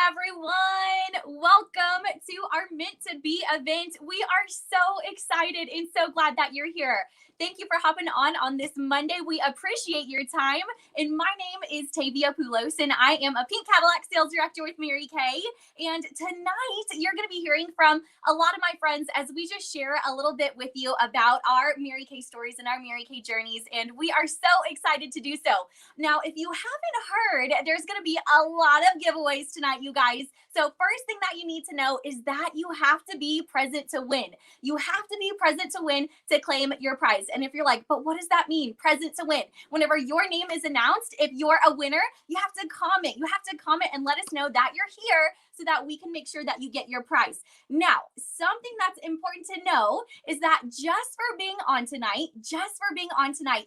everyone. Welcome to our Meant to Be event. We are so excited and so glad that you're here. Thank you for hopping on this Monday. We appreciate your time. And my name is Tavia Poulos, and I am a Pink Cadillac sales director with Mary Kay. And tonight, you're going to be hearing from a lot of my friends as we just share a little bit with you about our Mary Kay stories and our Mary Kay journeys. And we are so excited to do so. Now, if you haven't heard, there's going to be a lot of giveaways tonight, you guys. So first thing that you need to know is that you have to be present to win. You have to be present to win to claim your prize. And if you're like, but what does that mean? Present to win. Whenever your name is announced, if you're a winner, you have to comment. You have to comment and let us know that you're here so that we can make sure that you get your prize. Now, something that's important to know is that just for being on tonight,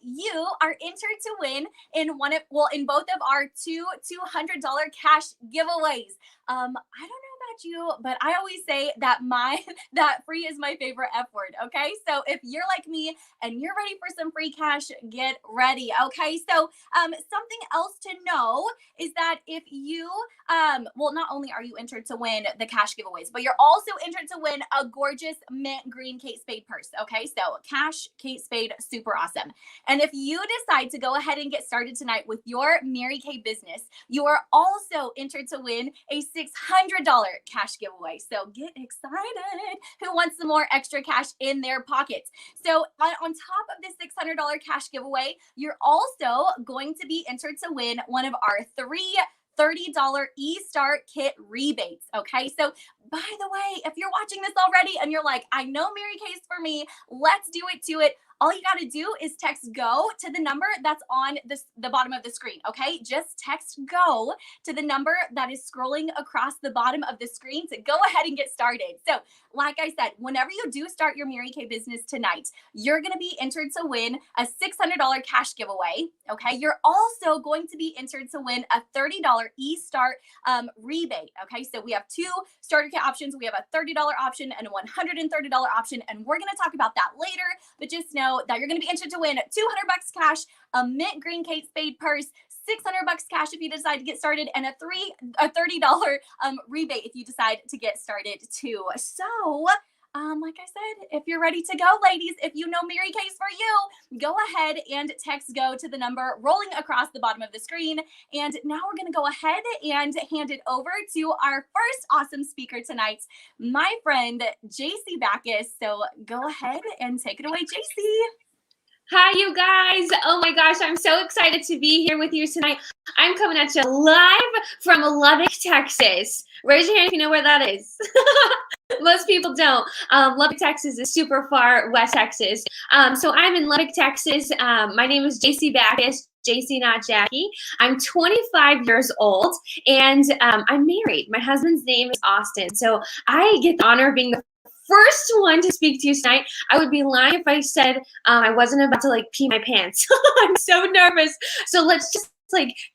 you are entered to win in both of our two $200 cash giveaways. I don't know about you, but I always say that that free is my favorite F word. Okay. So if you're like me and you're ready for some free cash, get ready. Okay. So, something else to know is that if you, not only are you entered to win the cash giveaways, but you're also entered to win a gorgeous mint green Kate Spade purse. Okay. So cash, Kate Spade, super awesome. And if you decide to go ahead and get started tonight with your Mary Kay business, you are also entered to win a $600 cash giveaway. So get excited. Who wants some more extra cash in their pockets? So on top of this $600 cash giveaway, you're also going to be entered to win one of our three $30 e-start kit rebates. Okay. So by the way, if you're watching this already and you're like, I know Mary Kay's for me, let's do it to it. All you got to do is text GO to the number that's on the bottom of the screen, okay? Just text GO to the number that is scrolling across the bottom of the screen to go ahead and get started. So like I said, whenever you do start your Mary Kay business tonight, you're going to be entered to win a $600 cash giveaway, okay? You're also going to be entered to win a $30 e-start rebate, okay? So we have two starter kit options. We have a $30 option and a $130 option, and we're going to talk about that later, but just know that you're going to be entered to win $200 cash, a mint green Kate Spade purse, $600 cash if you decide to get started, and a $30 rebate if you decide to get started too. So, like I said, if you're ready to go, ladies, if you know Mary Kay's for you, go ahead and text GO to the number rolling across the bottom of the screen. And now we're going to go ahead and hand it over to our first awesome speaker tonight, my friend, JC Backus. So go ahead and take it away, JC. Hi, you guys. Oh my gosh, I'm so excited to be here with you tonight. I'm coming at you live from Lubbock, Texas. Raise your hand if you know where that is. Most people don't. Lubbock, Texas is super far west Texas. So I'm in Lubbock, Texas. My name is JC Backus. JC, not Jackie. I'm 25 years old, and I'm married. My husband's name is Austin. So I get the honor of being the first one to speak to you tonight. I would be lying if I said I wasn't about to pee my pants. I'm so nervous. So let's just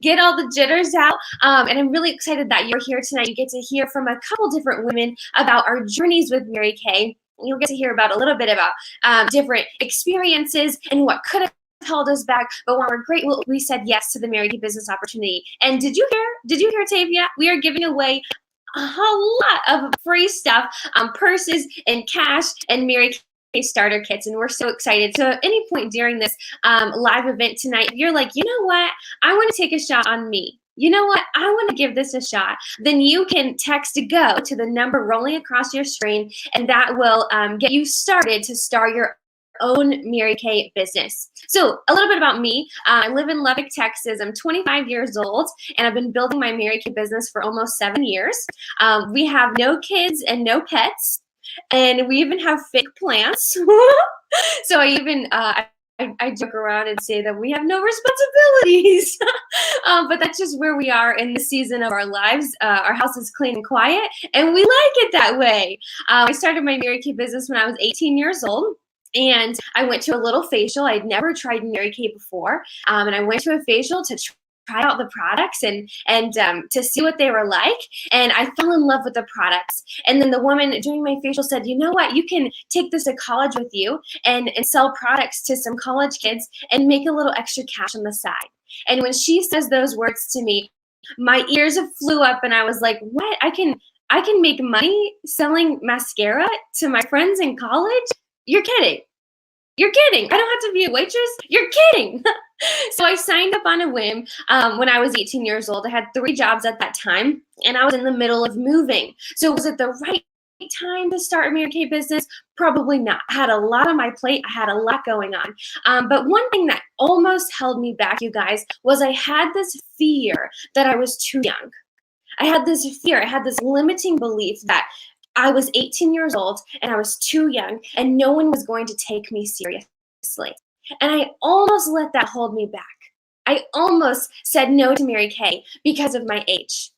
get all the jitters out. And I'm really excited that you're here tonight. You get to hear from a couple different women about our journeys with Mary Kay. You'll get to hear about a little bit about different experiences and what could have held us back, but when we're grateful, we said yes to the Mary Kay business opportunity. And did you hear, Tavia? We are giving away a whole lot of free stuff, purses and cash and Mary Kay starter kits, and we're so excited. So at any point during this live event tonight, if you're like, you know what, I want to take a shot on me. You know what, I want to give this a shot. Then you can text GO to the number rolling across your screen, and that will get you started to start your own Mary Kay business. So a little bit about me. I live in Lubbock, Texas. I'm 25 years old, and I've been building my Mary Kay business for almost 7 years. We have no kids and no pets, and we even have fake plants. So I even I joke around and say that we have no responsibilities, but that's just where we are in the season of our lives. Our house is clean and quiet, and we like it that way. I started my Mary Kay business when I was 18 years old. And I went to a little facial. I'd never tried Mary Kay before. And I went to a facial to try out the products and to see what they were like. And I fell in love with the products. And then the woman during my facial said, you know what, you can take this to college with you and sell products to some college kids and make a little extra cash on the side. And when she says those words to me, My ears flew up and I was like, what? I can make money selling mascara to my friends in college? You're kidding. You're kidding. I don't have to be a waitress. You're kidding. So I signed up on a whim when I was 18 years old. I had 3 jobs at that time, and I was in the middle of moving. So was it the right time to start a Mary Kay business? Probably not. I had a lot on my plate. I had a lot going on. But one thing that almost held me back, you guys, was I had this fear that I was too young. I had this fear. I had this limiting belief that I was 18 years old and I was too young and no one was going to take me seriously. And I almost let that hold me back. I almost said no to Mary Kay because of my age.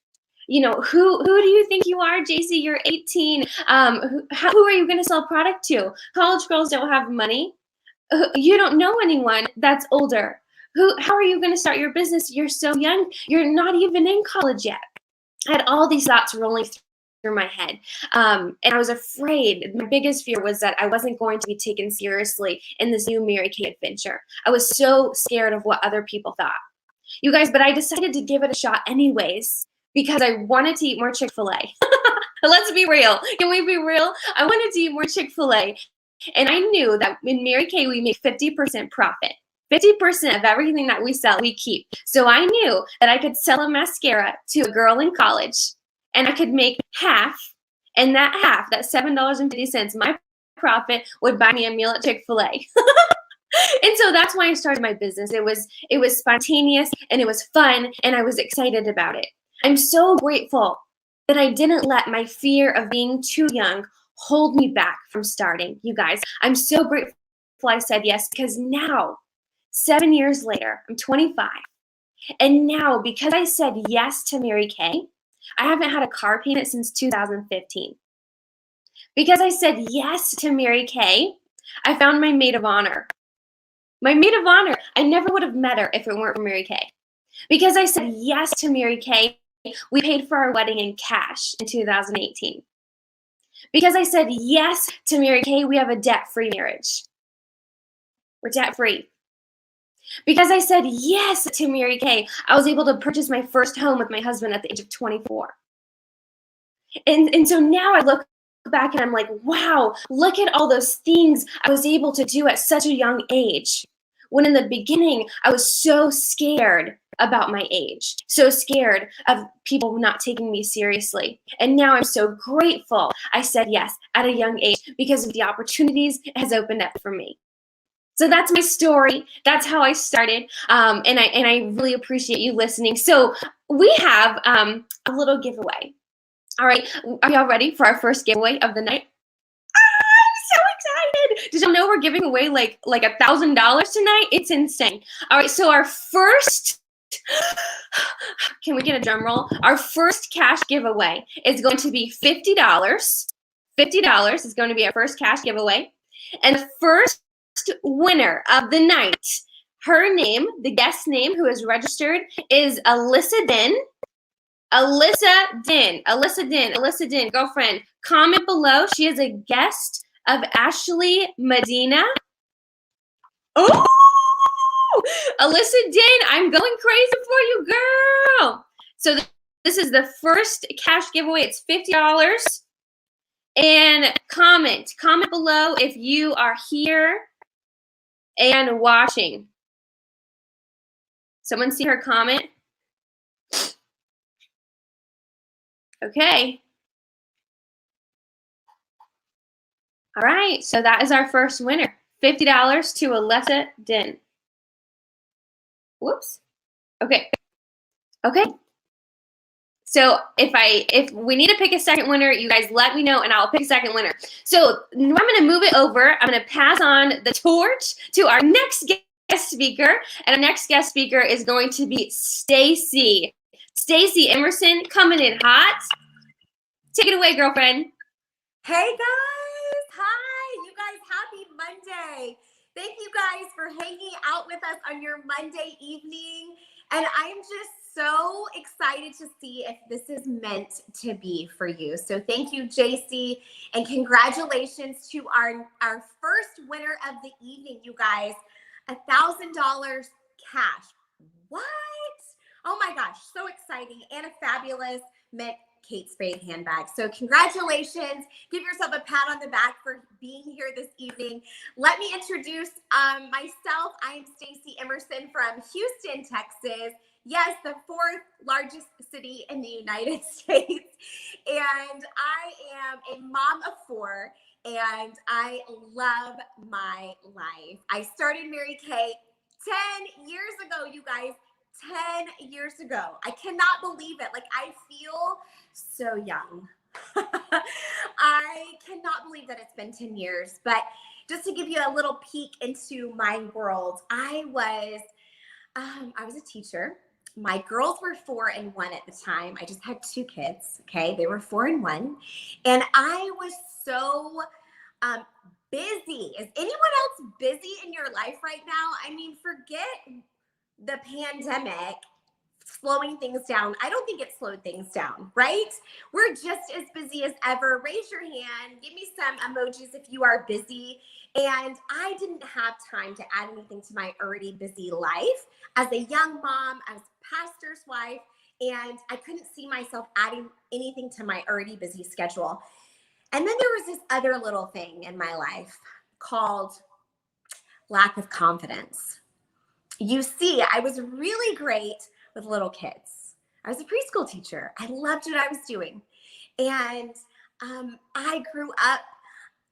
You know, who do you think you are, JC? You're 18. Who are you going to sell product to? College girls don't have money. You don't know anyone that's older. How are you going to start your business? You're so young. You're not even in college yet. I had all these thoughts rolling through my head. And I was afraid. My biggest fear was that I wasn't going to be taken seriously in this new Mary Kay adventure. I was so scared of what other people thought. You guys, but I decided to give it a shot anyways because I wanted to eat more Chick-fil-A. Let's be real. Can we be real? I wanted to eat more Chick-fil-A. And I knew that in Mary Kay, we make 50% profit. 50% of everything that we sell, we keep. So I knew that I could sell a mascara to a girl in college and I could make half, and that half, that $7.50, my profit would buy me a meal at Chick-fil-A. And so that's why I started my business. It was spontaneous and it was fun and I was excited about it. I'm so grateful that I didn't let my fear of being too young hold me back from starting, you guys. I'm so grateful I said yes because now, 7 years later, I'm 25. And now, because I said yes to Mary Kay, I haven't had a car payment since 2015. Because I said yes to Mary Kay, I found my maid of honor. My maid of honor. I never would have met her if it weren't for Mary Kay. Because I said yes to Mary Kay, we paid for our wedding in cash in 2018. Because I said yes to Mary Kay, we have a debt-free marriage. We're debt-free. Because I said yes to Mary Kay, I was able to purchase my first home with my husband at the age of 24. And so now I look back and I'm like, wow, look at all those things I was able to do at such a young age. When in the beginning, I was so scared about my age, so scared of people not taking me seriously. And now I'm so grateful I said yes at a young age because of the opportunities it has opened up for me. So that's my story. That's how I started. And I really appreciate you listening. So we have a little giveaway. All right. Are y'all ready for our first giveaway of the night? I'm so excited. Did y'all know we're giving away like $1,000 tonight? It's insane. All right. So our first, can we get a drum roll? Our first cash giveaway is going to be $50. $50 is going to be our first cash giveaway. And the first winner of the night, her name, the guest name who is registered is Alyssa Din. Alyssa Din, girlfriend. Comment below. She is a guest of Ashley Medina. Oh, Alyssa Din, I'm going crazy for you, girl. So this is the first cash giveaway. It's $50. And comment below if you are here and watching. Someone see her comment? Okay. All right, so that is our first winner. $50 to Alyssa Din. Whoops. Okay. So if we need to pick a second winner, you guys let me know and I'll pick a second winner. So I'm going to move it over. I'm going to pass on the torch to our next guest speaker. And our next guest speaker is going to be Stacy. Stacy Emerson coming in hot. Take it away, girlfriend. Hey guys. Hi. You guys, happy Monday. Thank you guys for hanging out with us on your Monday evening. And I'm just so excited to see if this is meant to be for you. So thank you, JC, and congratulations to our first winner of the evening, you guys. $1,000 cash. What? Oh my my gosh, so exciting, and a fabulous mint Kate Spade handbag. So congratulations. Give yourself a pat on the back for being here this evening. Let me introduce myself. I am Stacy Emerson from Houston, Texas. Yes, the fourth largest city in the United States. And I am a mom of four, and I love my life. I started Mary Kay 10 years ago, you guys. 10 years ago. I cannot believe it. Like, I feel so young. I cannot believe that it's been 10 years. But just to give you a little peek into my world, I was a teacher. My girls were 4 and 1 at the time. I just had 2 kids. Okay. They were 4 and 1. And I was so busy. Is anyone else busy in your life right now? I mean, forget the pandemic slowing things down. I don't think it slowed things down, right? We're just as busy as ever. Raise your hand. Give me some emojis if you are busy. And I didn't have time to add anything to my already busy life as a young mom, as a pastor's wife, and I couldn't see myself adding anything to my already busy schedule. And then there was this other little thing in my life called lack of confidence. You see, I was really great with little kids. I was a preschool teacher. I loved what I was doing. And I grew up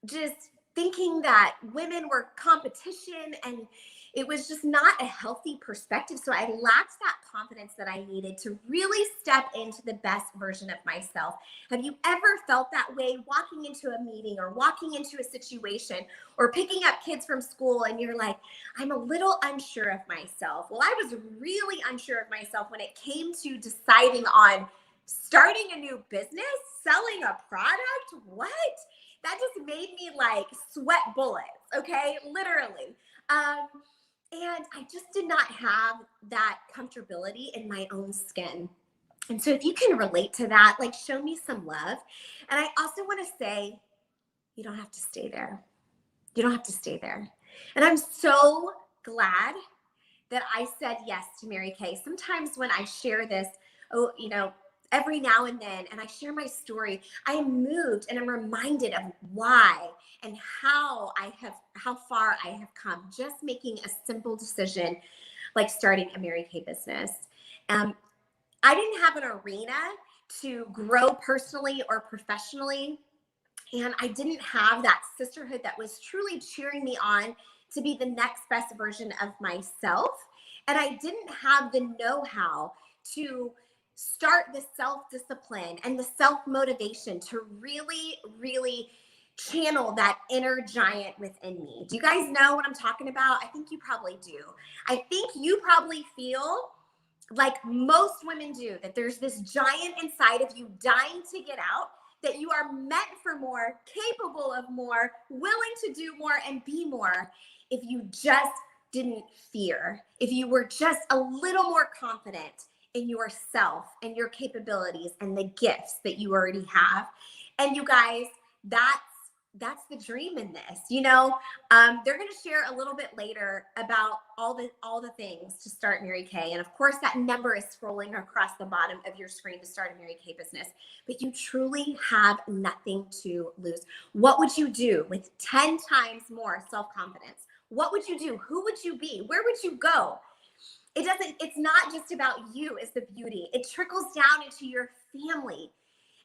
just thinking that women were competition, and it was just not a healthy perspective. So I lacked that confidence that I needed to really step into the best version of myself. Have you ever felt that way walking into a meeting or walking into a situation or picking up kids from school and you're like, I'm a little unsure of myself? Well, I was really unsure of myself when it came to deciding on starting a new business, selling a product. What? That just made me like sweat bullets, okay? Literally. And I just did not have that comfortability in my own skin. And so if you can relate to that, like, show me some love. And I also want to say, you don't have to stay there. You don't have to stay there. And I'm so glad that I said yes to Mary Kay. Sometimes when I share this, every now and then, and I share my story, I am moved and I'm reminded of why and how far I have come, just making a simple decision like starting a Mary Kay business. I didn't have an arena to grow personally or professionally, and I didn't have that sisterhood that was truly cheering me on to be the next best version of myself. And I didn't have the know-how to start the self-discipline and the self-motivation to really, really channel that inner giant within me. Do you guys know what I'm talking about? I think you probably do. I think you probably feel like most women do, that there's this giant inside of you dying to get out, that you are meant for more, capable of more, willing to do more and be more if you just didn't fear, if you were just a little more confident in yourself and your capabilities and the gifts that you already have. And you guys, that's the dream in this. They're going to share a little bit later about all the things to start Mary Kay. And of course, that number is scrolling across the bottom of your screen to start a Mary Kay business. But you truly have nothing to lose. What would you do with 10 times more self-confidence? What would you do? Who would you be? Where would you go? It's not just about you is the beauty. It trickles down into your family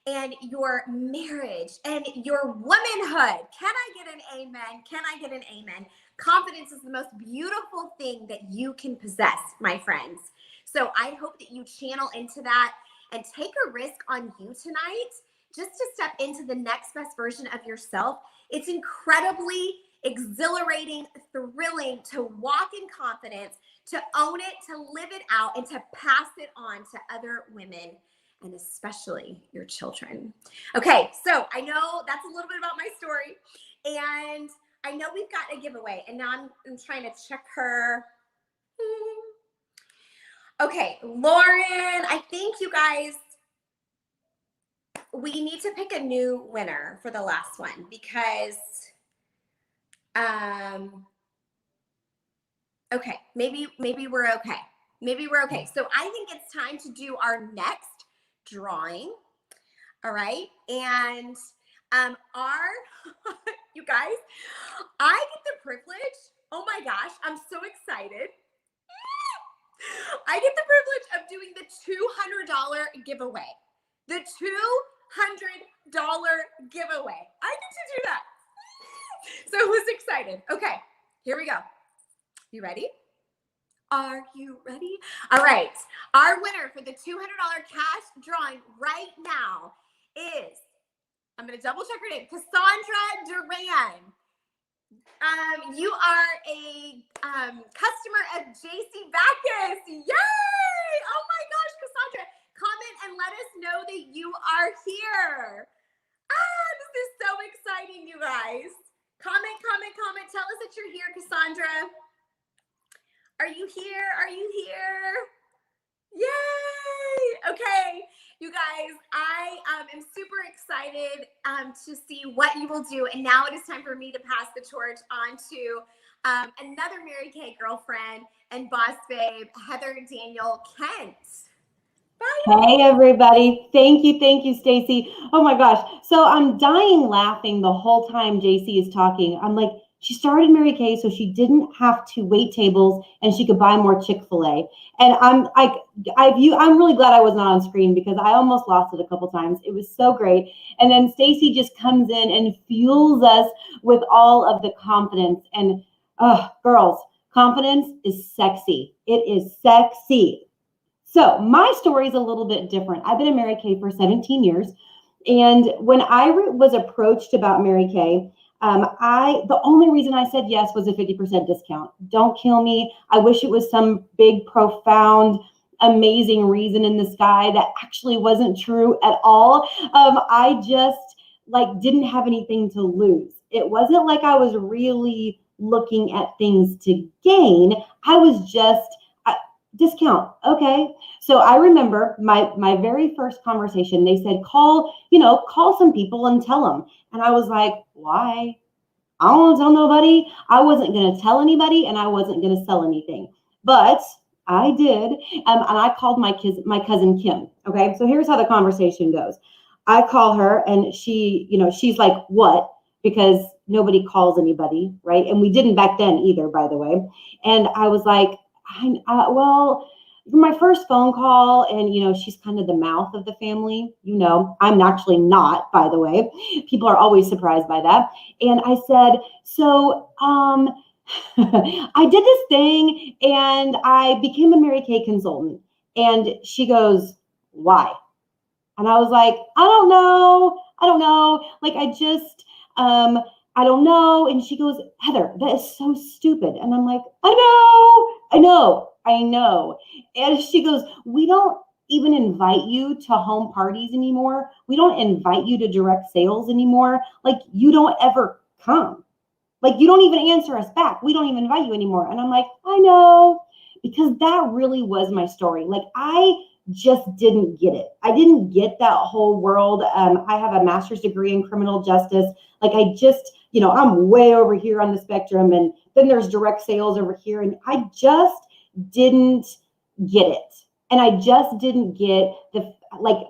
and your marriage and your womanhood. Can I get an amen? Can I get an amen? Confidence is the most beautiful thing that you can possess, my friends. So I hope that you channel into that and take a risk on you tonight just to step into the next best version of yourself. It's incredibly exhilarating, thrilling to walk in confidence, to own it, to live it out, and to pass it on to other women, and especially your children. Okay, so I know that's a little bit about my story, and I know we've got a giveaway, and now I'm trying to check her. Okay, Lauren, I think you guys, we need to pick a new winner for the last one because, okay, maybe we're okay. Maybe we're okay. So I think it's time to do our next drawing. All right. And our, you guys, I get the privilege. Oh my gosh, I'm so excited. I get the privilege of doing the $200 giveaway. The $200 giveaway. I get to do that. So I was excited. Okay, here we go. You ready? Are you ready? All right. Our winner for the $200 cash drawing right now is, I'm going to double check her name, Cassandra Duran. You are a customer of JC Backus. Yay! Oh my gosh, Cassandra. Comment and let us know that you are here. This is so exciting, you guys. Comment. Tell us that you're here, Cassandra. Are you here? Are you here? Yay! Okay, you guys, I am super excited to see what you will do. And now it is time for me to pass the torch on to another Mary Kay girlfriend and boss babe, Heather Daniel Kent. Bye. Hey everybody. Thank you, Stacy. Oh my gosh. So I'm dying laughing the whole time JC is talking. I'm like, she started Mary Kay so she didn't have to wait tables and she could buy more Chick-fil-A. And I'm really glad I was not on screen because I almost lost it a couple times. It was so great. And then Stacy just comes in and fuels us with all of the confidence. And girls, confidence is sexy. It is sexy. So my story is a little bit different. I've been in Mary Kay for 17 years. And when I was approached about Mary Kay, the only reason I said yes was a 50% discount. Don't kill me. I wish it was some big, profound, amazing reason in the sky that actually wasn't true at all. I just didn't have anything to lose. It wasn't like I was really looking at things to gain. I was just discount. Okay. So I remember my very first conversation, they said, call some people and tell them. And I was like, why? I don't want to tell nobody. I wasn't going to tell anybody and I wasn't going to sell anything, but I did. And I called my cousin Kim. Okay. So here's how the conversation goes. I call her and she's like, what? Because nobody calls anybody. Right. And we didn't back then either, by the way. And I was like, well, my first phone call, and she's kind of the mouth of the family. I'm actually not, by the way. People are always surprised by that. And I said, so I did this thing and I became a Mary Kay consultant. And she goes, why? And I was like, I don't know. I don't know. And she goes, Heather, that is so stupid. And I'm like, I know. And she goes, we don't even invite you to home parties anymore. We don't invite you to direct sales anymore. You don't ever come. You don't even answer us back. We don't even invite you anymore. And I'm like, I know, because that really was my story. I just didn't get it. I didn't get that whole world. I have a master's degree in criminal justice. I just, I'm way over here on the spectrum, and then there's direct sales over here. And I just didn't get it. And I just didn't get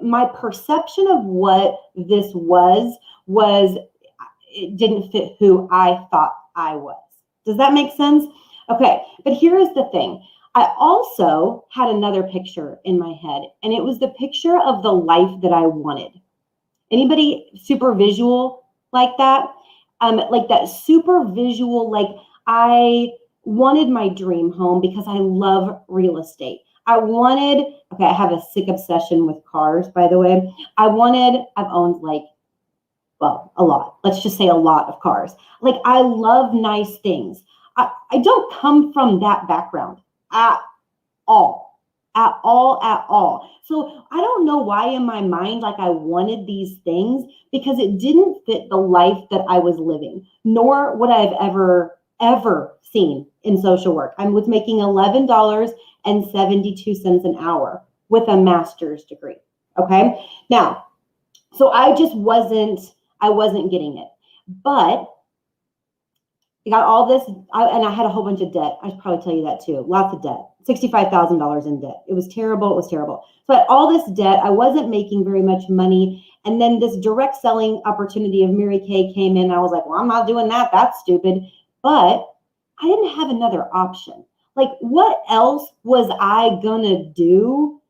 my perception of what this was it didn't fit who I thought I was. Does that make sense? Okay. But here is the thing. I also had another picture in my head, and it was the picture of the life that I wanted. Anybody super visual like that? That super visual, I wanted my dream home because I love real estate. I have a sick obsession with cars, by the way. I've owned a lot. Let's just say a lot of cars. I love nice things. I don't come from that background at all. So I don't know why in my mind, I wanted these things, because it didn't fit the life that I was living, nor would I've ever seen in social work. I was making $11.72 an hour with a master's degree. Okay. Now, so I wasn't getting it, but I got all this, and I had a whole bunch of debt. I should probably tell you that too. Lots of debt. $65,000 in debt. It was terrible. It was terrible. So I had all this debt. I wasn't making very much money. And then this direct selling opportunity of Mary Kay came in. I was like, well, I'm not doing that. That's stupid. But I didn't have another option. Like, what else was I gonna do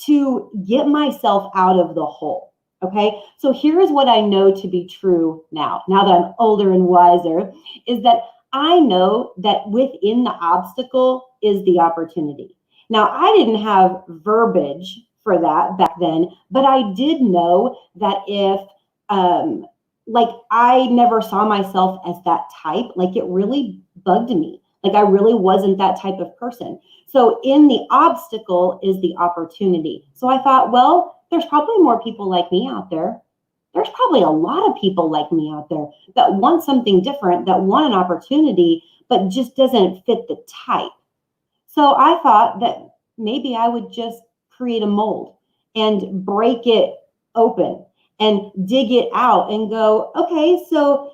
to get myself out of the hole? Okay, so here's what I know to be true now that I'm older and wiser, is that I know that within the obstacle is the opportunity. Now, I didn't have verbiage for that back then, but I did know that if, like, I never saw myself as that type, like, it really bugged me. Like, I really wasn't that type of person. So in the obstacle is the opportunity. So I thought, well, there's probably more people like me out there. There's probably a lot of people like me out there that want something different, that want an opportunity, but just doesn't fit the type. So I thought that maybe I would just create a mold and break it open and dig it out and go, okay, so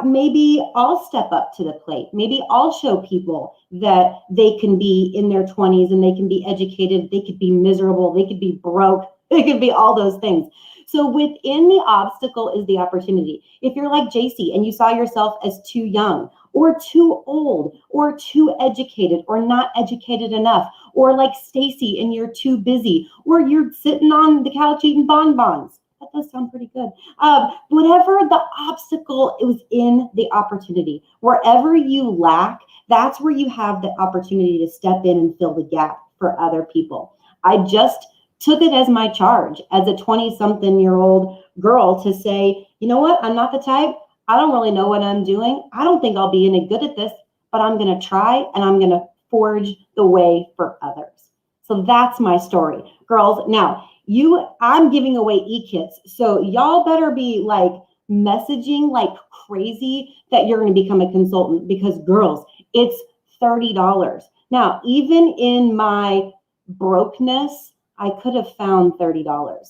maybe I'll step up to the plate. Maybe I'll show people that they can be in their 20s and they can be educated. They could be miserable. They could be broke. They could be all those things. So within the obstacle is the opportunity. If you're like JC and you saw yourself as too young or too old or too educated or not educated enough, or like Stacy and you're too busy, or you're sitting on the couch eating bonbons. That does sound pretty good. Whatever the obstacle, it was in the opportunity. Wherever you lack, that's where you have the opportunity to step in and fill the gap for other people. I just took it as my charge as a 20-something-year-old girl to say, you know what? I'm not the type. I don't really know what I'm doing. I don't think I'll be any good at this, but I'm going to try and I'm going to forge the way for others. So that's my story. Girls, now, I'm giving away e-kits, so y'all better be like messaging like crazy that you're going to become a consultant, because girls, it's $30. Now, even in my brokenness, I could have found $30.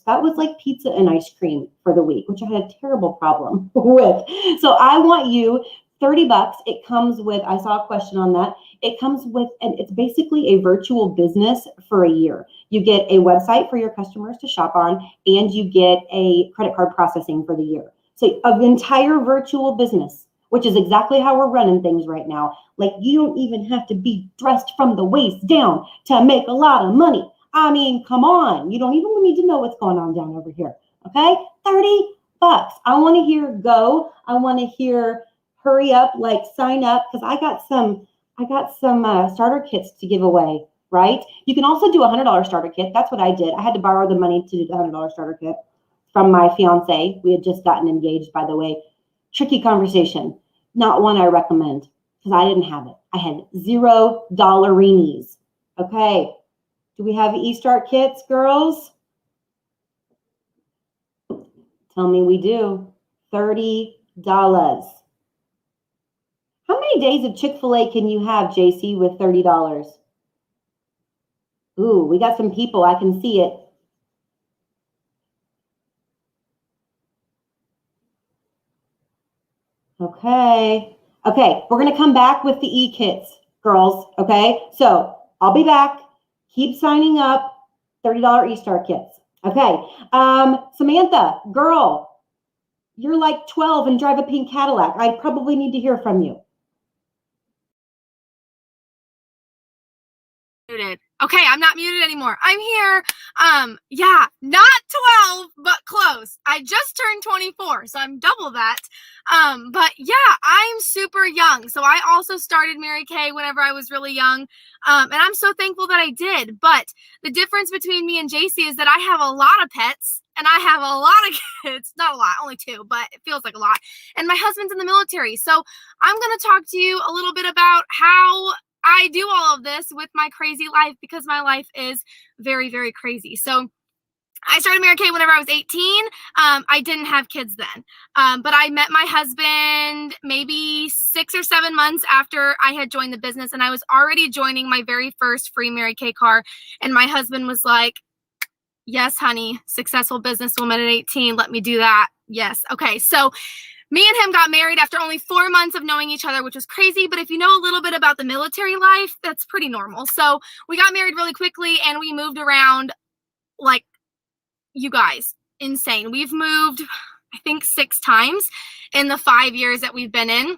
That was like pizza and ice cream for the week, which I had a terrible problem with. So I want you $30. It comes with, I saw a question on that. It comes with, and it's basically a virtual business for a year. You get a website for your customers to shop on, and you get a credit card processing for the year. So an entire virtual business, which is exactly how we're running things right now. Like, you don't even have to be dressed from the waist down to make a lot of money. I mean, come on. You don't even need to know what's going on down over here. Okay? $30. I want to hear go. I want to hear hurry up, like sign up, because I got some starter kits to give away, right? You can also do a $100 starter kit. That's what I did. I had to borrow the money to do the $100 starter kit from my fiance. We had just gotten engaged, by the way. Tricky conversation. Not one I recommend, because I didn't have it. I had $0. Okay. Do we have e-start kits, girls? Tell me we do. $30. How many days of Chick-fil-A can you have, JC, with $30? Ooh, we got some people. I can see it. Okay. Okay, we're going to come back with the e-kits, girls. Okay, so I'll be back. Keep signing up. $30 e-start kits. Okay. Samantha, girl, you're like 12 and drive a pink Cadillac. I probably need to hear from you. Muted. Okay, I'm not muted anymore. I'm here. Yeah, not 12, but close. I just turned 24, so I'm double that. But yeah, I'm super young. So I also started Mary Kay whenever I was really young. And I'm so thankful that I did. But the difference between me and JC is that I have a lot of pets and I have a lot of kids. Not a lot, only 2, but it feels like a lot. And my husband's in the military. So I'm going to talk to you a little bit about how I do all of this with my crazy life, because my life is very, very crazy. So I started Mary Kay whenever I was 18. I didn't have kids then, but I met my husband maybe 6 or 7 months after I had joined the business, and I was already joining my very first free Mary Kay car. And my husband was like, yes, honey, successful businesswoman at 18. Let me do that. Yes. Okay. So me and him got married after only 4 months of knowing each other, which was crazy. But if you know a little bit about the military life, that's pretty normal. So we got married really quickly and we moved around like, you guys, insane. We've moved, I think, 6 times in the 5 years that we've been in,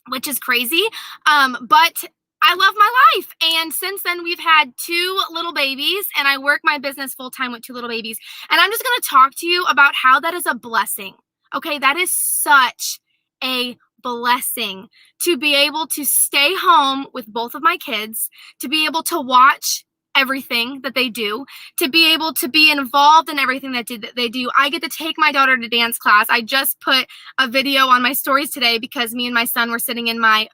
which is crazy. But I love my life. And since then, we've had 2 little babies, and I work my business full time with 2 little babies. And I'm just going to talk to you about how that is a blessing. Okay, that is such a blessing to be able to stay home with both of my kids, to be able to watch everything that they do, to be able to be involved in everything that they do. I get to take my daughter to dance class. I just put a video on my stories today because me and my son were sitting in my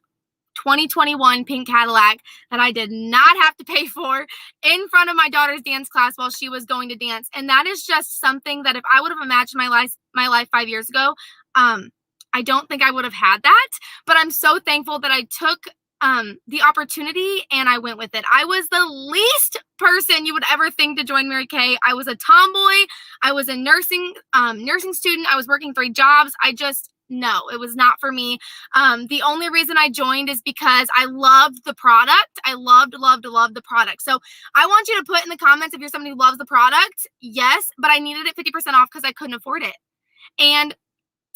2021 pink Cadillac that I did not have to pay for in front of my daughter's dance class while she was going to dance. And that is just something that if I would have imagined my life 5 years ago, I don't think I would have had that. But I'm so thankful that I took the opportunity and I went with it. I was the least person you would ever think to join Mary Kay. I was a tomboy. I was a nursing student. I was working 3 jobs. No, it was not for me. The only reason I joined is because I loved the product. I loved the product. So I want you to put in the comments if you're somebody who loves the product. Yes, but I needed it 50% off because I couldn't afford it. And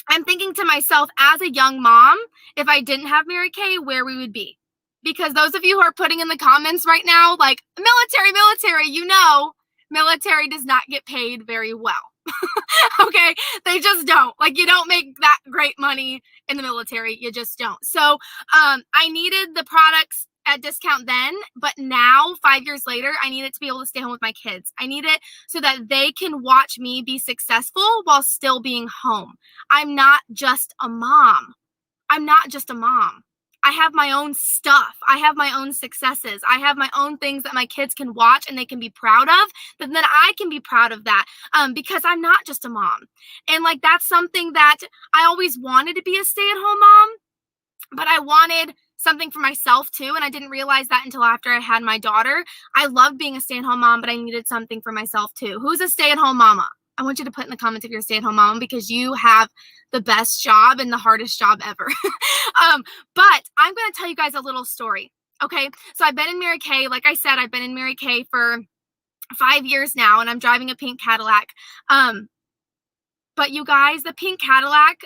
I'm thinking to myself, as a young mom, if I didn't have Mary Kay, where we would be. Because those of you who are putting in the comments right now, like, military, military does not get paid very well. Okay, they just don't. Like, you don't make that great money in the military. You just don't. So I needed the products at discount then, but now 5 years later, I need it to be able to stay home with my kids. I need it so that they can watch me be successful while still being home. I'm not just a mom. I have my own stuff. I have my own successes. I have my own things that my kids can watch and they can be proud of, but then I can be proud of that because I'm not just a mom. And like, that's something that I always wanted to be a stay-at-home mom, but I wanted something for myself too. And I didn't realize that until after I had my daughter. I loved being a stay-at-home mom, but I needed something for myself too. Who's a stay-at-home mama? I want you to put in the comments if you're a stay-at-home mom because you have the best job and the hardest job ever. But I'm going to tell you guys a little story. Okay. So I've been in Mary Kay. Like I said, I've been in Mary Kay for 5 years now and I'm driving a pink Cadillac. But you guys, the pink Cadillac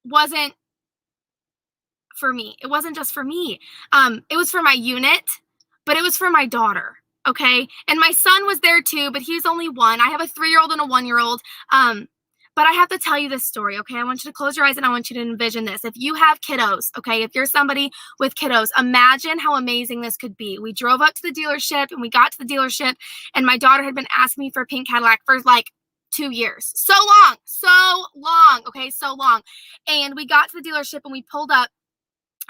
wasn't for me. It wasn't just for me. It was for my unit, but it was for my daughter. Okay. And my son was there too, but he's only 1. I have a 3-year-old and a 1-year-old. But I have to tell you this story. Okay. I want you to close your eyes and I want you to envision this. If you have kiddos, okay, if you're somebody with kiddos, imagine how amazing this could be. We drove up to the dealership and we got to the dealership and my daughter had been asking me for a pink Cadillac for like 2 years. So long. Okay. So long. And we got to the dealership and we pulled up.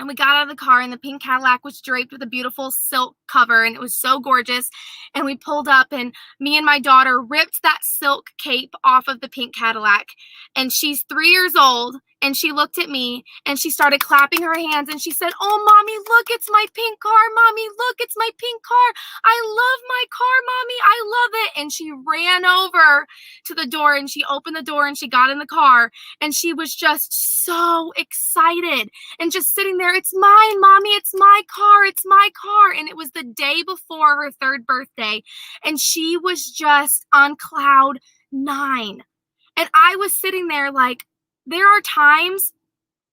And we got out of the car and the pink Cadillac was draped with a beautiful silk cover and it was so gorgeous. And we pulled up and me and my daughter ripped that silk cape off of the pink Cadillac. And she's 3 years old and she looked at me and she started clapping her hands and she said, "Oh, Mommy, look, it's my pink car. Mommy, look, it's my pink car. I love my car, Mommy. I love it." And she ran over to the door and she opened the door and she got in the car and she was just so excited and just sitting there. "It's mine, Mommy. It's my car. It's my car." And it was the day before her 3rd birthday and she was just on cloud 9. And I was sitting there like, there are times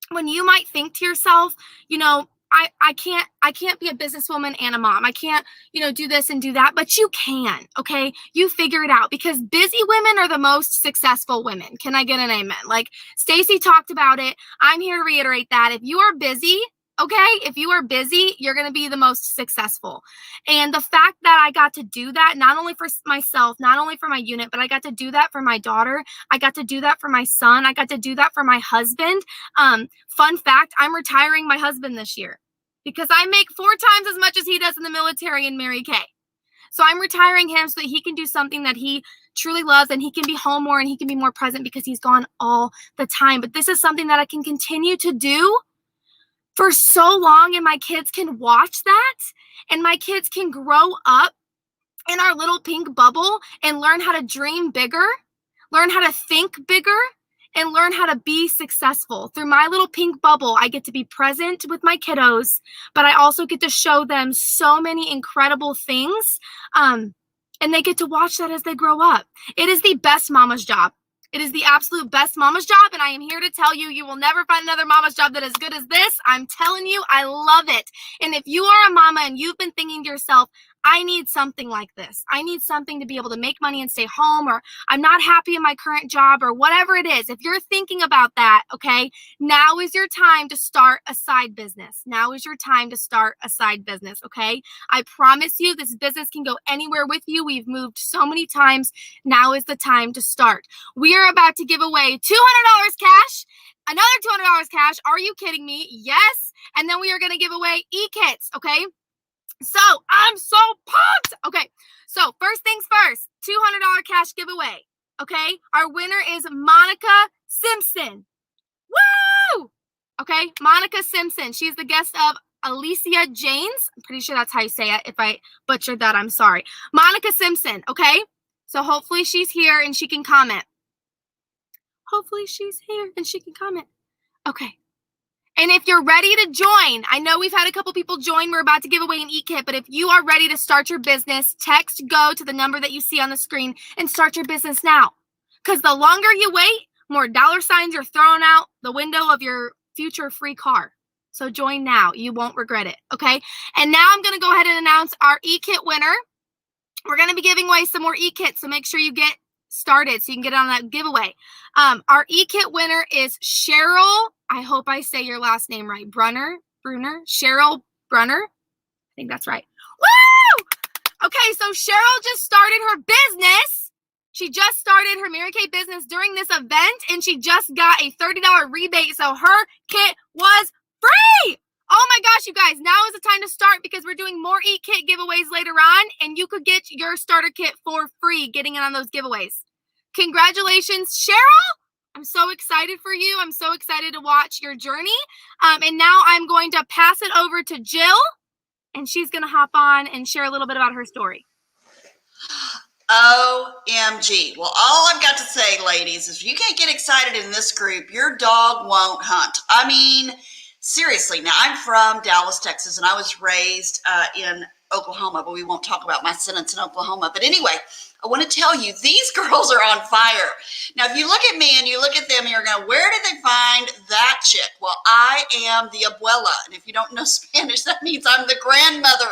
when you might think to yourself, you know, I can't be a businesswoman and a mom. I can't, do this and do that, but you can, okay? You figure it out because busy women are the most successful women. Can I get an amen? Like Stacy talked about it. I'm here to reiterate that if you are busy, okay, if you are busy, you're going to be the most successful. And the fact that I got to do that, not only for myself, not only for my unit, but I got to do that for my daughter. I got to do that for my son. I got to do that for my husband. Fun fact, I'm retiring my husband this year because I make 4 times as much as he does in the military in Mary Kay. So I'm retiring him so that he can do something that he truly loves and he can be home more and he can be more present because he's gone all the time. But this is something that I can continue to do for so long and my kids can watch that and my kids can grow up in our little pink bubble and learn how to dream bigger, learn how to think bigger, and learn how to be successful. Through my little pink bubble, I get to be present with my kiddos, but I also get to show them so many incredible things. And they get to watch that as they grow up. It is the best mama's job. It is the absolute best mama's job, and I am here to tell you, you will never find another mama's job that is as good as this. I'm telling you, I love it. And if you are a mama and you've been thinking to yourself, I need something like this. I need something to be able to make money and stay home, or I'm not happy in my current job, or whatever it is. If you're thinking about that, okay, now is your time to start a side business. Now is your time to start a side business, okay? I promise you this business can go anywhere with you. We've moved so many times. Now is the time to start. We are about to give away $200 cash, another $200 cash. Are you kidding me? Yes. And then we are going to give away e-kits, okay? So I'm so pumped. Okay, so first things first, $200 cash giveaway. Okay, our winner is Monica Simpson. Woo! Okay, Monica Simpson. She's the guest of Alicia Janes. I'm pretty sure that's how you say it. If I butchered that, I'm sorry. Monica Simpson. Okay, so hopefully she's here and she can comment. Hopefully she's here and she can comment. Okay. And if you're ready to join, I know we've had a couple people join. We're about to give away an e-kit, but if you are ready to start your business, text GO to the number that you see on the screen and start your business now. Because the longer you wait, more dollar signs you're throwing out the window of your future free car. So join now. You won't regret it, okay? And now I'm going to go ahead and announce our e-kit winner. We're going to be giving away some more e-kits, so make sure you get started so you can get on that giveaway. Our e-kit winner is Cheryl. I hope I say your last name right. Brunner, Cheryl Brunner. I think that's right. Woo! Okay, so Cheryl just started her business. She just started her Mary Kay business during this event, and she just got a $30 rebate, so her kit was free. Oh my gosh, you guys, now is the time to start because we're doing more e-kit giveaways later on, and you could get your starter kit for free getting in on those giveaways. Congratulations, Cheryl. I'm so excited for you. I'm so excited to watch your journey. And now I'm going to pass it over to Jill, and she's going to hop on and share a little bit about her story. OMG. Well, all I've got to say, ladies, is if you can't get excited in this group, your dog won't hunt. I mean, seriously. Now, I'm from Dallas, Texas, and I was raised in Oklahoma, but we won't talk about my sentence in Oklahoma. But anyway, I want to tell you, these girls are on fire. Now, if you look at me and you look at them, you're going, where did they find that chick? Well, I am the abuela. And if you don't know Spanish, that means I'm the grandmother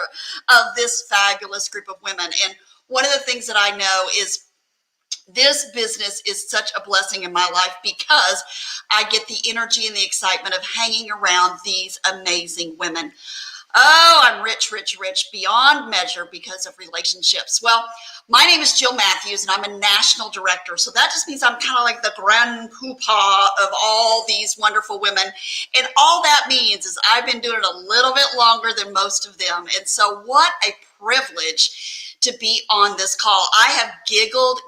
of this fabulous group of women. And one of the things that I know is this business is such a blessing in my life because I get the energy and the excitement of hanging around these amazing women. Oh, I'm rich, rich, rich beyond measure because of relationships. Well, my name is Jill Matthews, and I'm a national director. So that just means I'm kind of like the grand poobah of all these wonderful women. And all that means is I've been doing it a little bit longer than most of them. And so what a privilege to be on this call. I have giggled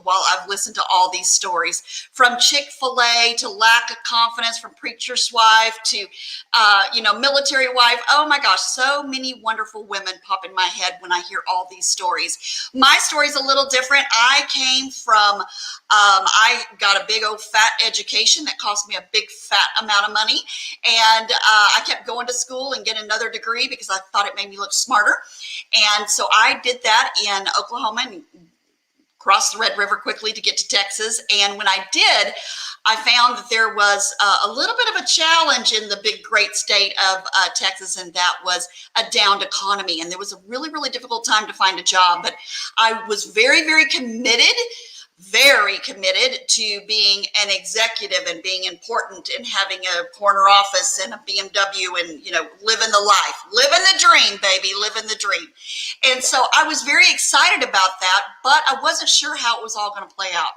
while I've listened to all these stories, from Chick-fil-A to lack of confidence, from preacher's wife to, military wife. Oh my gosh, so many wonderful women pop in my head when I hear all these stories. My story's a little different. I came from, I got a big old fat education that cost me a big fat amount of money. And I kept going to school and getting another degree because I thought it made me look smarter. And so I did that in Oklahoma and crossed the Red River quickly to get to Texas. And when I did, I found that there was a little bit of a challenge in the big, great state of Texas, and that was a downed economy. And there was a really, really difficult time to find a job. But I was very, very committed to being an executive and being important and having a corner office and a BMW and, living the life, living the dream, baby, living the dream. And so I was very excited about that, but I wasn't sure how it was all going to play out.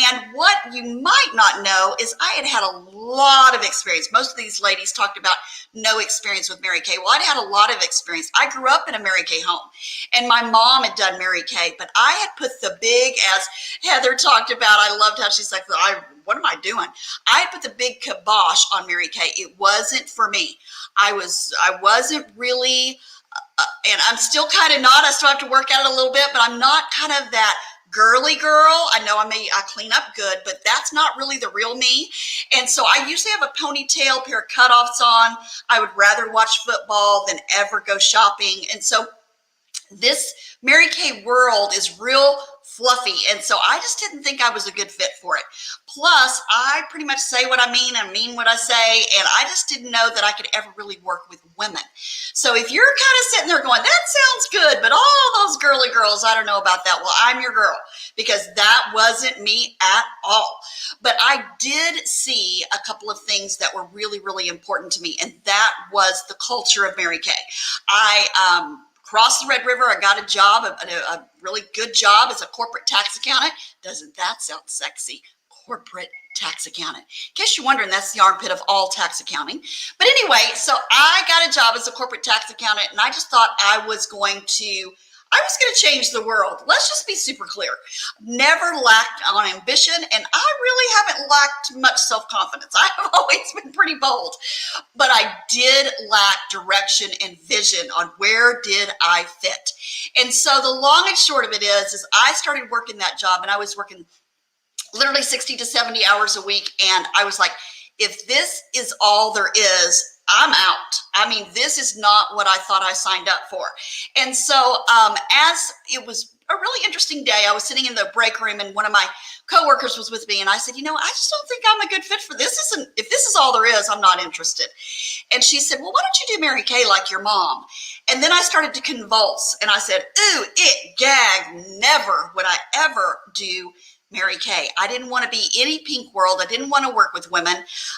And what you might not know is I had a lot of experience. Most of these ladies talked about no experience with Mary Kay. Well, I'd had a lot of experience. I grew up in a Mary Kay home, and my mom had done Mary Kay, but I had put the big, as Heather talked about, I loved how she's like, what am I doing? I put the big kibosh on Mary Kay. It wasn't for me. I wasn't really, and I'm still kind of not. I still have to work at it a little bit, but I'm not kind of that girly girl. I know I clean up good, but that's not really the real me. And so I usually have a ponytail, pair of cutoffs on. I would rather watch football than ever go shopping. And so this Mary Kay world is real fluffy. And so I just didn't think I was a good fit for it. Plus, I pretty much say what I mean and mean what I say. And I just didn't know that I could ever really work with women. So if you're kind of sitting there going, that sounds good, but all those girly girls, I don't know about that. Well, I'm your girl, because that wasn't me at all. But I did see a couple of things that were really, really important to me. And that was the culture of Mary Kay. I crossed the Red River. I got a job, a really good job as a corporate tax accountant. Doesn't that sound sexy? Corporate tax accountant. In case you're wondering, that's the armpit of all tax accounting. But anyway, so I got a job as a corporate tax accountant, and I just thought I was going to change the world. Let's just be super clear. Never lacked on ambition, and I really haven't lacked much self-confidence. I have always been pretty bold, but I did lack direction and vision on where did I fit. And so the long and short of it is I started working that job, and I was working literally 60 to 70 hours a week. And I was like, if this is all there is, I'm out. I mean, this is not what I thought I signed up for. And so as it was a really interesting day, I was sitting in the break room, and one of my coworkers was with me, and I said, I just don't think I'm a good fit for this. If this is all there is, I'm not interested. And she said, well, why don't you do Mary Kay like your mom? And then I started to convulse, and I said, ooh, it gag. Never would I ever do Mary Kay. I didn't want to be any pink world. I didn't want to work with women.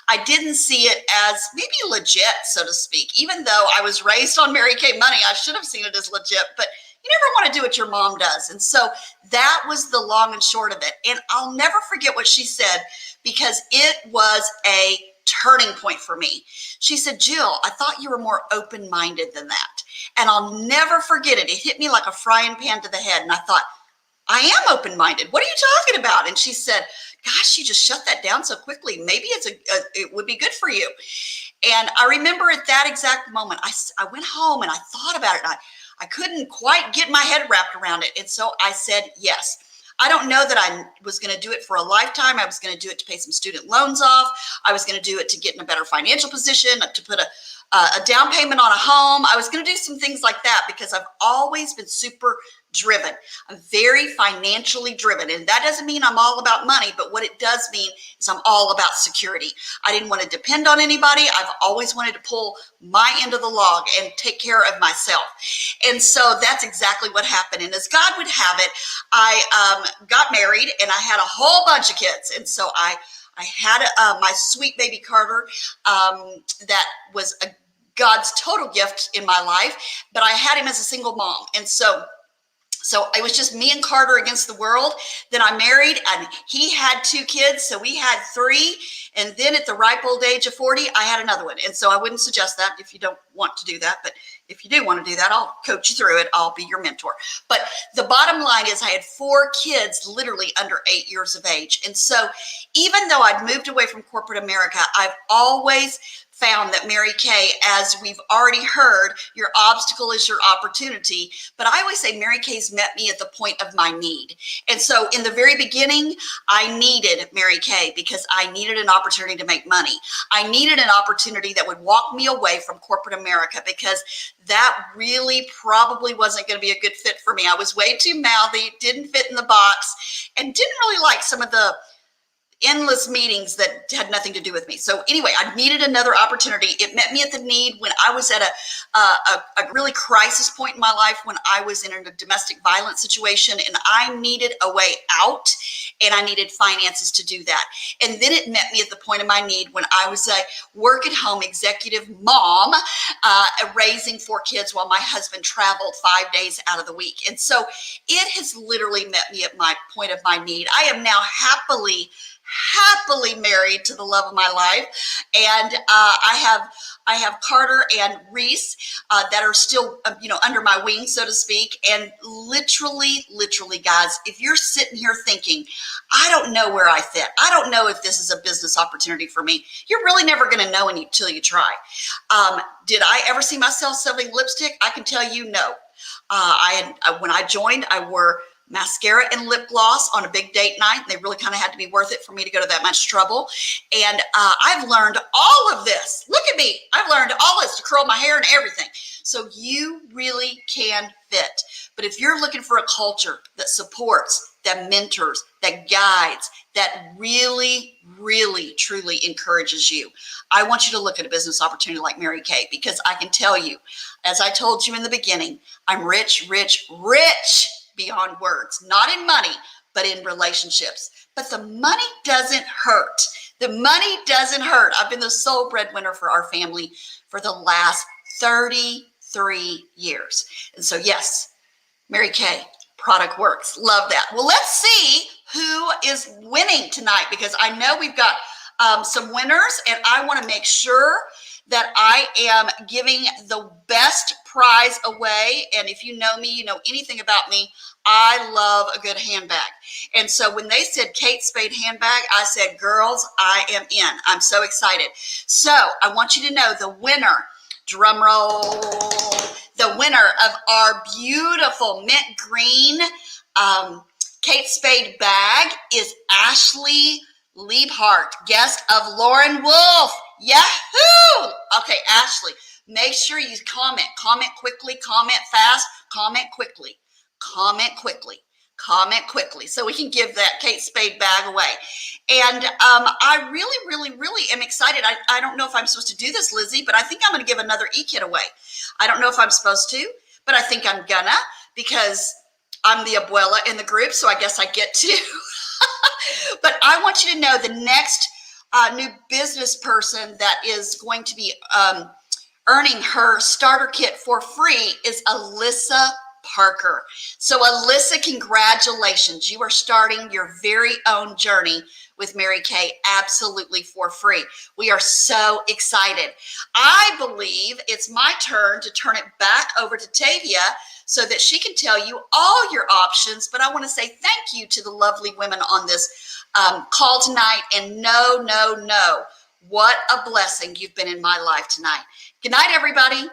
I didn't see it as maybe legit, so to speak. Even though I was raised on Mary Kay money, I should have seen it as legit, but you never want to do what your mom does. And so that was the long and short of it. And I'll never forget what she said, because it was a turning point for me. She said, Jill, I thought you were more open-minded than that. And I'll never forget it. It hit me like a frying pan to the head. And I thought, I am open-minded. What are you talking about? And she said, gosh, you just shut that down so quickly. Maybe it would be good for you. And I remember at that exact moment, I went home and I thought about it. And I couldn't quite get my head wrapped around it. And so I said, yes. I don't know that I was going to do it for a lifetime. I was going to do it to pay some student loans off. I was going to do it to get in a better financial position, to put a down payment on a home. I was going to do some things like that, because I've always been super driven. I'm very financially driven. And that doesn't mean I'm all about money, but what it does mean is I'm all about security. I didn't want to depend on anybody. I've always wanted to pull my end of the log and take care of myself. And so that's exactly what happened. And as God would have it, I got married, and I had a whole bunch of kids. And so I had my sweet baby Carter, that was God's total gift in my life, but I had him as a single mom. And so it was just me and Carter against the world. Then I married, and he had 2 kids. So we had 3. And then at the ripe old age of 40, I had another one. And so I wouldn't suggest that if you don't want to do that. But if you do want to do that, I'll coach you through it. I'll be your mentor. But the bottom line is I had 4 kids literally under 8 years of age. And so even though I'd moved away from corporate America, I've always found that Mary Kay, as we've already heard, your obstacle is your opportunity. But I always say Mary Kay's met me at the point of my need. And so in the very beginning, I needed Mary Kay because I needed an opportunity to make money. I needed an opportunity that would walk me away from corporate America, because that really probably wasn't going to be a good fit for me. I was way too mouthy, didn't fit in the box, and didn't really like some of the endless meetings that had nothing to do with me. So anyway, I needed another opportunity. It met me at the need when I was at a really crisis point in my life, when I was in a domestic violence situation, and I needed a way out, and I needed finances to do that. And then it met me at the point of my need when I was a work-at-home executive mom, raising 4 kids while my husband traveled 5 days out of the week. And so it has literally met me at my point of my need. I am now happily married to the love of my life. And I have Carter and Reese that are still, under my wing, so to speak. And literally, guys, if you're sitting here thinking, I don't know where I fit, I don't know if this is a business opportunity for me, you're really never going to know until you try. Did I ever see myself selling lipstick? I can tell you no. When I joined, I wore mascara and lip gloss on a big date night. They really kind of had to be worth it for me to go to that much trouble. And I've learned all of this. Look at me. I've learned all this to curl my hair and everything. So you really can fit. But if you're looking for a culture that supports, that mentors, that guides, that really, really, truly encourages you, I want you to look at a business opportunity like Mary Kay, because I can tell you, as I told you in the beginning, I'm rich, rich, rich beyond words, not in money, but in relationships. But the money doesn't hurt. The money doesn't hurt. I've been the sole breadwinner for our family for the last 33 years. And so, yes, Mary Kay, product works. Love that. Well, let's see who is winning tonight, because I know we've got some winners, and I want to make sure that I am giving the best prize away. And if you know me, you know anything about me, I love a good handbag. And so when they said Kate Spade handbag, I said, girls, I am in. I'm so excited. So I want you to know the winner, drum roll, the winner of our beautiful mint green Kate Spade bag is Ashley Liebhart, guest of Lauren Wolf. Yahoo! Okay, Ashley, make sure you comment quickly, comment fast, comment quickly, so we can give that Kate Spade bag away. And I really, really, really am excited. I don't know if I'm supposed to do this, Lizzie, but I think I'm going to give another e-kit away. I don't know if I'm supposed to, but I think I'm gonna, because I'm the abuela in the group, so I guess I get to. But I want you to know the next new business person that is going to be earning her starter kit for free is Alyssa Parker. So Alyssa, congratulations. You are starting your very own journey with Mary Kay absolutely for free. We are so excited. I believe it's my turn to turn it back over to Tavia so that she can tell you all your options. But I want to say thank you to the lovely women on this call tonight. And no, what a blessing you've been in my life tonight. Good night, everybody.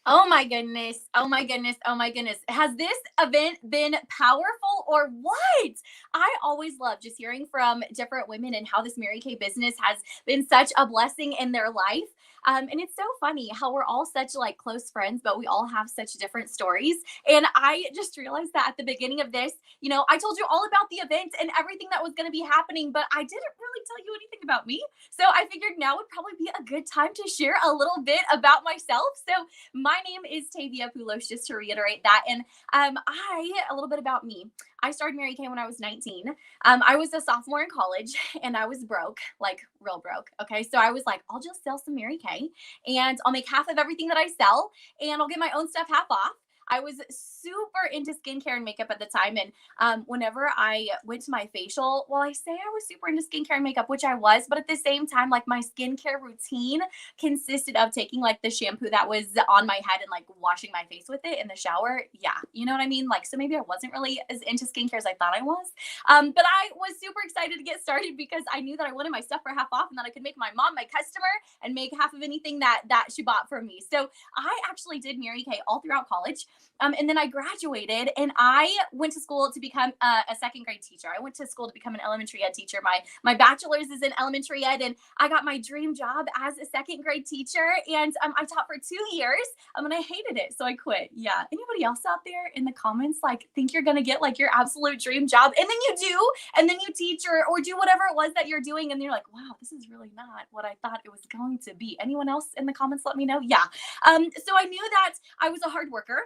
Oh my goodness. Oh my goodness. Oh my goodness. Has this event been powerful or what? I always love just hearing from different women and how this Mary Kay business has been such a blessing in their life. And it's so funny how we're all such like close friends, but we all have such different stories. And I just realized that at the beginning of this, you know, I told you all about the event and everything that was going to be happening, but I didn't really tell you anything about me. So I figured now would probably be a good time to share a little bit about myself. So my name is Tavia Poulos, just to reiterate that. And a little bit about me. I started Mary Kay when I was 19. I was a sophomore in college and I was broke, like real broke. Okay. So I was like, I'll just sell some Mary Kay and I'll make half of everything that I sell and I'll get my own stuff half off. I was super into skincare and makeup at the time. And whenever I went to my facial, well, I say I was super into skincare and makeup, which I was, but at the same time, like my skincare routine consisted of taking like the shampoo that was on my head and like washing my face with it in the shower. Yeah. You know what I mean? Like, so maybe I wasn't really as into skincare as I thought I was. But I was super excited to get started because I knew that I wanted my stuff for half off and that I could make my mom my customer and make half of anything that she bought from me. So I actually did Mary Kay all throughout college. And then I graduated and I went to school to become a second grade teacher. I went to school to become an elementary ed teacher. My bachelor's is in elementary ed and I got my dream job as a second grade teacher. And I taught for 2 years and I hated it. So I quit. Yeah. Anybody else out there in the comments like think you're going to get like your absolute dream job and then you do, and then you teach or do whatever it was that you're doing. And you're like, wow, this is really not what I thought it was going to be. Anyone else in the comments? Let me know. Yeah. So I knew that I was a hard worker.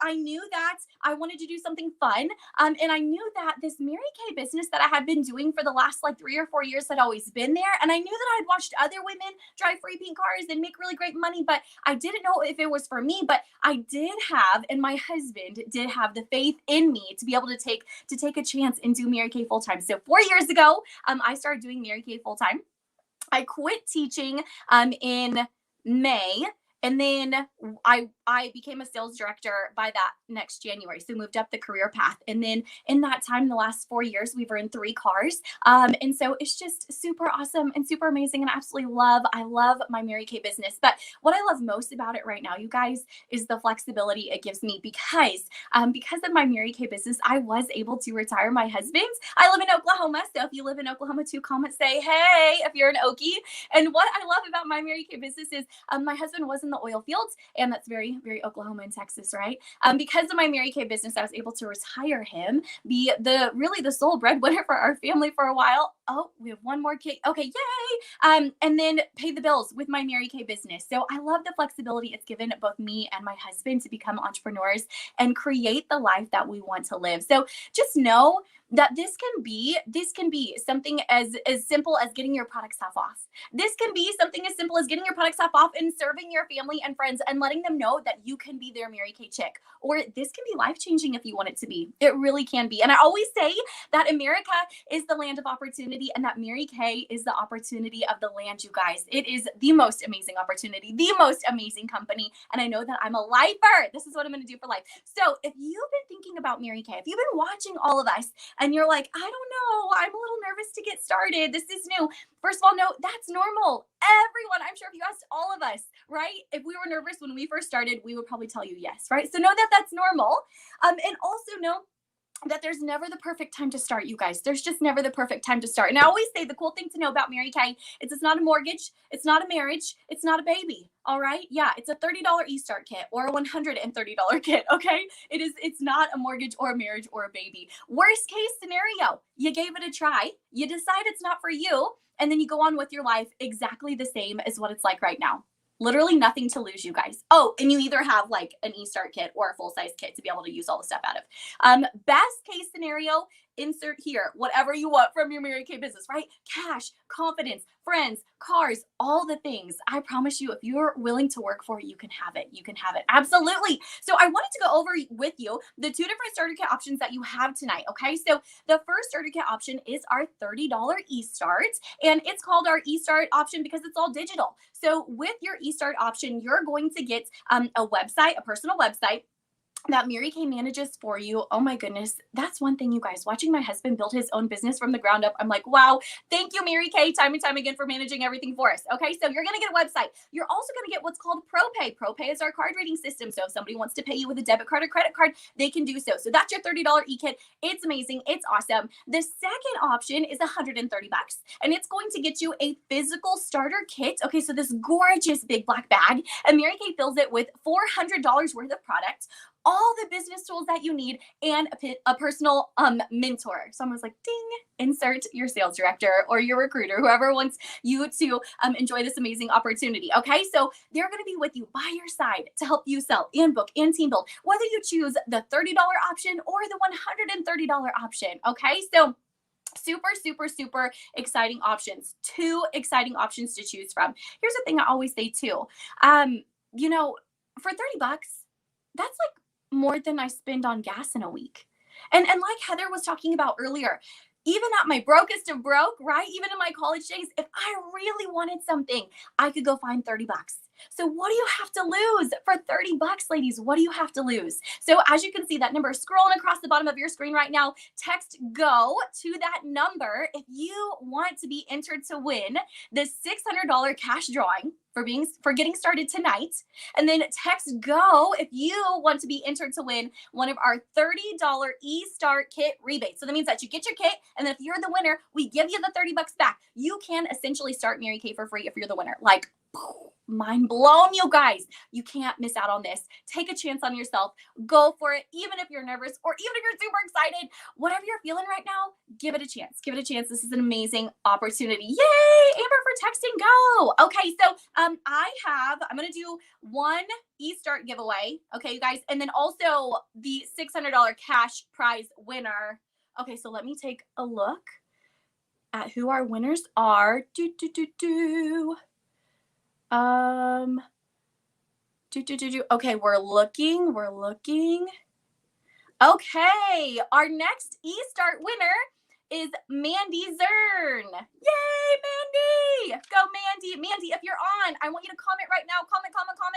I knew that I wanted to do something fun. And I knew that this Mary Kay business that I had been doing for the last like 3 or 4 years had always been there. And I knew that I'd watched other women drive free pink cars and make really great money, but I didn't know if it was for me, but I did have, and my husband did have the faith in me to be able to take a chance and do Mary Kay full time. So 4 years ago, I started doing Mary Kay full time. I quit teaching in May. And then I became a sales director by that next January. So moved up the career path. And then in that time, the last 4 years, we've earned 3 cars. And so it's just super awesome and super amazing. And I love my Mary Kay business. But what I love most about it right now, you guys, is the flexibility it gives me because of my Mary Kay business, I was able to retire my husband's. I live in Oklahoma. So if you live in Oklahoma too, comment, say, hey, if you're an Okie. And what I love about my Mary Kay business is my husband was in the oil fields, and that's very, very Oklahoma and Texas, right? Because of my Mary Kay business, I was able to retire him, be the sole breadwinner for our family for a while. Oh, we have one more kid. Okay, yay! And then pay the bills with my Mary Kay business. So I love the flexibility it's given both me and my husband to become entrepreneurs and create the life that we want to live. So just know that this can be something as simple as getting your product stuff off. This can be something as simple as getting your product stuff off and serving your family and friends and letting them know that you can be their Mary Kay chick. Or this can be life-changing if you want it to be. It really can be. And I always say that America is the land of opportunity and that Mary Kay is the opportunity of the land, you guys. It is the most amazing opportunity, the most amazing company. And I know that I'm a lifer. This is what I'm going to do for life. So if you've been thinking about Mary Kay, if you've been watching all of us, and you're like, I don't know, I'm a little nervous to get started. This is new. First of all, no, that's normal. Everyone, I'm sure if you asked all of us, right? If we were nervous when we first started, we would probably tell you yes, right? So know that that's normal. And also know that there's never the perfect time to start, you guys. There's just never the perfect time to start. And I always say the cool thing to know about Mary Kay is it's not a mortgage, it's not a marriage, it's not a baby. All right. Yeah, it's a $30 eStart kit or a $130 kit. Okay. It's not a mortgage or a marriage or a baby. Worst case scenario, you gave it a try, you decide it's not for you, and then you go on with your life exactly the same as what it's like right now. Literally nothing to lose, you guys. Oh, and you either have like an eStart kit or a full-size kit to be able to use all the stuff out of. Best case scenario, insert here whatever you want from your Mary Kay business, right? Cash, confidence, friends, cars, all the things. I promise you, if you're willing to work for it, you can have it. You can have it. Absolutely. So I wanted to go over with you the 2 different starter kit options that you have tonight. Okay. So the first starter kit option is our $30 eStart, and it's called our eStart option because it's all digital. So with your eStart option, you're going to get a website, a personal website that Mary Kay manages for you. Oh my goodness. That's one thing, you guys. Watching my husband build his own business from the ground up, I'm like, wow, thank you, Mary Kay, time and time again for managing everything for us. Okay, so you're going to get a website. You're also going to get what's called ProPay. ProPay is our card reading system. So if somebody wants to pay you with a debit card or credit card, they can do so. So that's your $30 e-kit. It's amazing. It's awesome. The second option is $130, and it's going to get you a physical starter kit. Okay, so this gorgeous big black bag, and Mary Kay fills it with $400 worth of products, all the business tools that you need, and a personal mentor. So I was like, ding, insert your sales director or your recruiter, whoever wants you to enjoy this amazing opportunity. Okay, so they're going to be with you by your side to help you sell and book and team build, whether you choose the $30 option or the $130 option. Okay, so super, super, super exciting options. 2 exciting options to choose from. Here's the thing I always say too. You know, for $30, that's like more than I spend on gas in a week. And like Heather was talking about earlier, even at my brokest of broke, right? Even in my college days, if I really wanted something, I could go find $30. So what do you have to lose for $30, ladies? What do you have to lose? So as you can see, that number is scrolling across the bottom of your screen right now. Text GO to that number if you want to be entered to win the $600 cash drawing for getting started tonight. And then text GO if you want to be entered to win one of our $30 eStart kit rebates. So that means that you get your kit, and then if you're the winner, we give you the $30 back. You can essentially start Mary Kay for free if you're the winner. Like, mind blown, you guys. You can't miss out on this. Take a chance on yourself. Go for it. Even if you're nervous or even if you're super excited, whatever you're feeling right now, give it a chance. Give it a chance. This is an amazing opportunity. Yay, Amber, for texting GO. Okay, so I'm going to do one eStart giveaway. Okay, you guys. And then also the $600 cash prize winner. Okay, so let me take a look at who our winners are. Okay, we're looking. Okay, our next eStart winner is Mandy Zern. Yay, Mandy! Go, Mandy. Mandy, if you're on, I want you to comment right now. Comment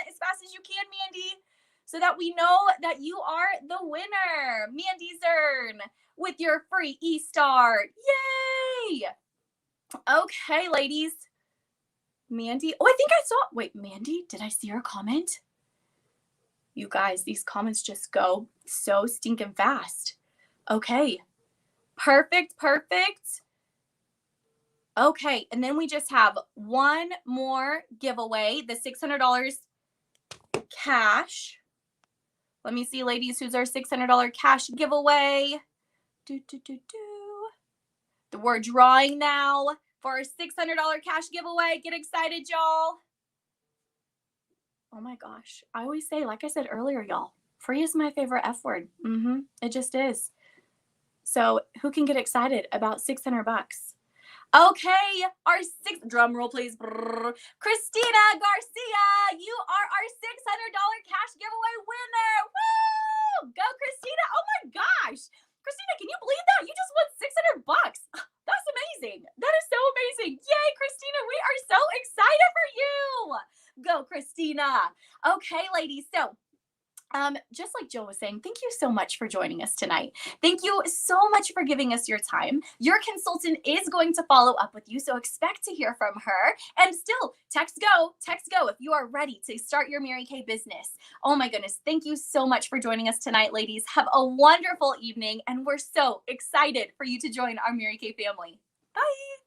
as fast as you can, Mandy, so that we know that you are the winner. Mandy Zern with your free e-start. Yay! Okay, ladies. Mandy. Oh, I think I saw. Wait, Mandy, did I see her comment? You guys, these comments just go so stinking fast. Okay. Perfect. Okay, and then we just have one more giveaway, the $600 cash. Let me see, ladies, who's our $600 cash giveaway? We're drawing now for our $600 cash giveaway. Get excited, y'all. Oh my gosh. I always say, like I said earlier, y'all, free is my favorite F word. It just is. So who can get excited about $600? Okay, our drum roll, please. Christina Garcia, you are our $600 cash giveaway winner. Woo! Go, Christina. Oh my gosh. Christina, can you believe that? You just won $600. That's amazing. That is so amazing. Yay, Christina. We are so excited for you. Go, Christina. Okay, ladies. So, just like Jill was saying, thank you so much for joining us tonight. Thank you so much for giving us your time. Your consultant is going to follow up with you, so expect to hear from her. And still, text go if you are ready to start your Mary Kay business. Oh my goodness, thank you so much for joining us tonight, ladies. Have a wonderful evening, and we're so excited for you to join our Mary Kay family. Bye.